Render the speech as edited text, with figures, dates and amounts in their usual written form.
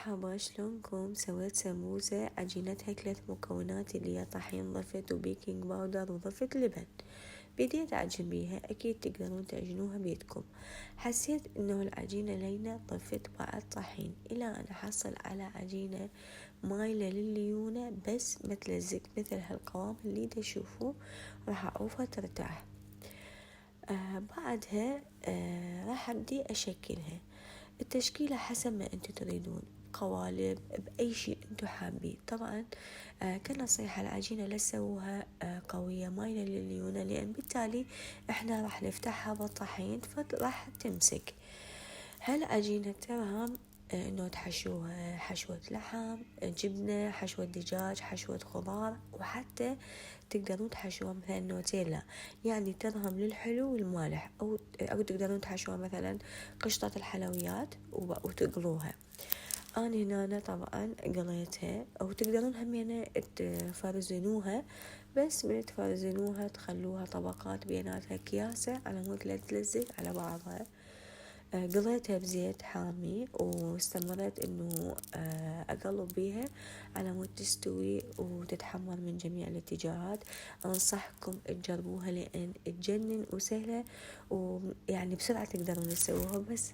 مرحبا، شلونكم؟ سويت سمبوسة عجينتها 3 مكونات اللي هي طحين، ضفت وبيكنج باودر وضفت لبن. بديت أعجن بيها، أكيد تقدرون تعجنوها بيدكم. حسيت إنه العجينة لينة، ضفت بعد طحين إلى أن أحصل على عجينة مايلة لليونة بس ما تلزق، مثل هالقوام اللي تشوفوه. راح أعوفها ترتاح. بعدها راح أبدي أشكلها. التشكيلة حسب ما انتوا تريدون، قوالب بأي شيء انتوا حابين. طبعا كنصيحة العجينة لا تسووها قوية مايلة لليونة، لأن بالتالي احنا راح نفتحها بالطحين فراح تمسك. هالعجينة ترهم انه تحشوها حشوة لحم، جبنة، حشوة دجاج، حشوة خضار، وحتى تقدرون تحشوها مثلا نوتيلا، يعني ترهم للحلو والمالح، أو تقدرون تحشوها مثلا قشطة الحلويات وتقلوها. أنا هنا طبعا قليتها، أو تقدرون همينة تفرزنوها، بس من تفرزنوها تخلوها طبقات بيناتها كياسة على مود لا تلزق على بعضها. قليتها بزيت حامي واستمريت انه اقلب بيها على مود تستوي وتتحمر من جميع الاتجاهات. انصحكم تجربوها لان تجنن وسهلة، ويعني بسرعة تقدرون تسووها، بس